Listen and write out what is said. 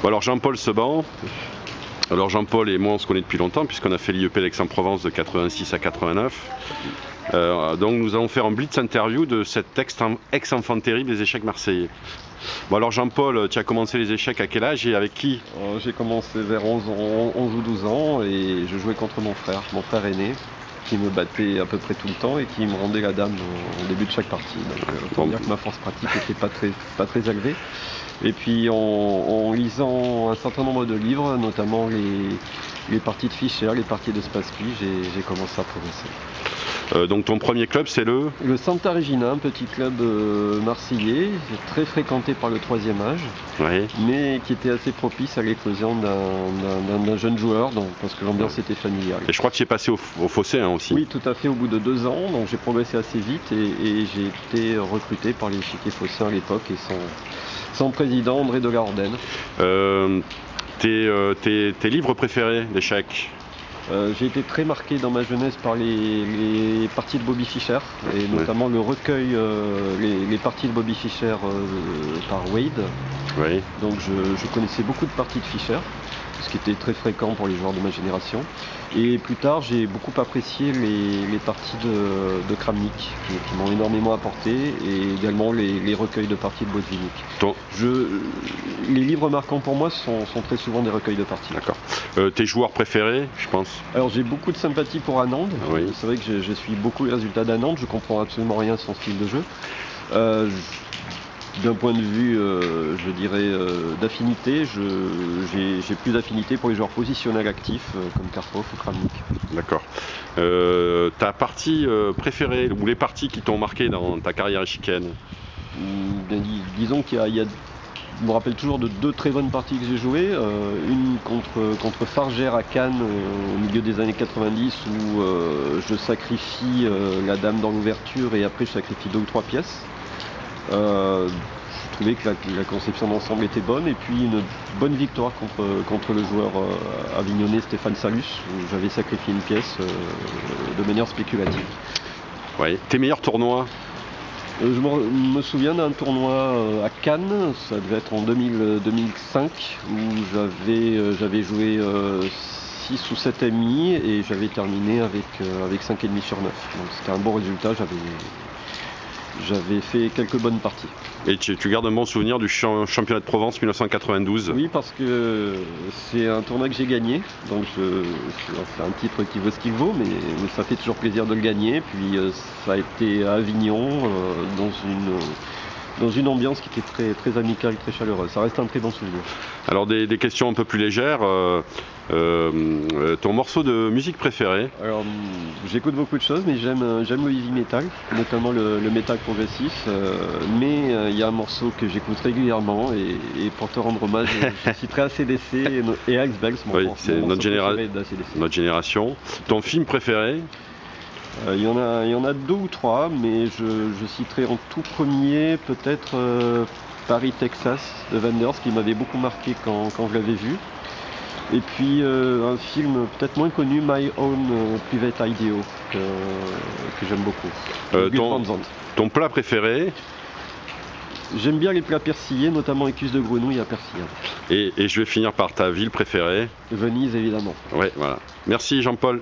Bon, alors Jean-Paul Seban. Alors Jean-Paul et moi on se connaît depuis longtemps puisqu'on a fait l'IEP d'Aix-en-Provence de 86 à 89. Donc nous allons faire un blitz interview de cet ex-enfant terrible des échecs marseillais. Bon alors Jean-Paul, tu as commencé les échecs à quel âge et avec qui? J'ai commencé vers 11 ou 12 ans et je jouais contre mon frère aîné, qui me battait à peu près tout le temps et qui me rendait la dame au début de chaque partie. Donc autant dire que ma force pratique n'était pas très élevée. Et puis en lisant un certain nombre de livres, notamment les parties de Fischer, les parties de Spassky, j'ai commencé à progresser. Donc ton premier club c'est le Santa Regina, un petit club marseillais, très fréquenté par le troisième âge, oui. Mais qui était assez propice à l'éclosion d'un jeune joueur, parce que l'ambiance était familiale. Et je crois que tu es passé au Fossé aussi. Oui, tout à fait, au bout de 2 ans, donc j'ai progressé assez vite et j'ai été recruté par l'échiquier phocéen à l'époque et son président André de la Hordenne. Tes livres préférés d'échecs? J'ai été très marqué dans ma jeunesse par les parties de Bobby Fischer, et notamment le recueil, les parties de Bobby Fischer par Wade. Oui. Donc je connaissais beaucoup de parties de Fischer, ce qui était très fréquent pour les joueurs de ma génération. Et plus tard, j'ai beaucoup apprécié les parties de Kramnik, qui m'ont énormément apporté, et également les recueils de parties de Botvinnik. Les livres marquants pour moi sont très souvent des recueils de parties. D'accord. Tes joueurs préférés, je pense? Alors j'ai beaucoup de sympathie pour Anand. Oui. C'est vrai que je suis beaucoup les résultats d'Anand, je comprends absolument rien à son style de jeu. D'un point de vue, je dirais, d'affinité, j'ai plus d'affinité pour les joueurs positionnels actifs comme Karpov ou Kramnik. D'accord. Ta partie préférée, ou les parties qui t'ont marqué dans ta carrière échiquienne? Disons qu'il y a je me rappelle toujours de 2 très bonnes parties que j'ai jouées. Une contre Farger à Cannes au milieu des années 90 où je sacrifie la dame dans l'ouverture et après je sacrifie 2 ou 3 pièces. Je trouvais que la conception d'ensemble était bonne, et puis une bonne victoire contre le joueur avignonnais Stéphane Salus, où j'avais sacrifié une pièce de manière spéculative. Oui. Tes meilleurs tournois? Je me souviens d'un tournoi à Cannes, ça devait être en 2005, où j'avais joué 6 ou 7 amis et j'avais terminé avec 5,5 sur 9. Donc c'était un bon résultat, j'avais fait quelques bonnes parties. Et tu gardes un bon souvenir du championnat de Provence 1992? Oui, parce que c'est un tournoi que j'ai gagné, donc c'est un titre qui vaut ce qu'il vaut, mais ça fait toujours plaisir de le gagner. Puis ça a été à Avignon, dans une ambiance qui était très, très amicale, très chaleureuse. Ça reste un très bon souvenir. Alors des questions un peu plus légères, ton morceau de musique préféré? Alors j'écoute beaucoup de choses, mais j'aime le heavy metal, notamment le metal progressif, mais il y a un morceau que j'écoute régulièrement et pour te rendre hommage, je citerai ACDC et Alex Bells, c'est notre génération. Ton film préféré? Il y en a 2 ou 3, mais je citerai en tout premier peut-être Paris, Texas de Wenders, qui m'avait beaucoup marqué quand je l'avais vu. Et puis un film peut-être moins connu, My Own Private Ideo, que j'aime beaucoup. Ton plat préféré? J'aime bien les plats persillés, notamment les cuisses de grenouille à persillade. Et je vais finir par ta ville préférée? Venise, évidemment. Ouais, voilà. Merci Jean-Paul.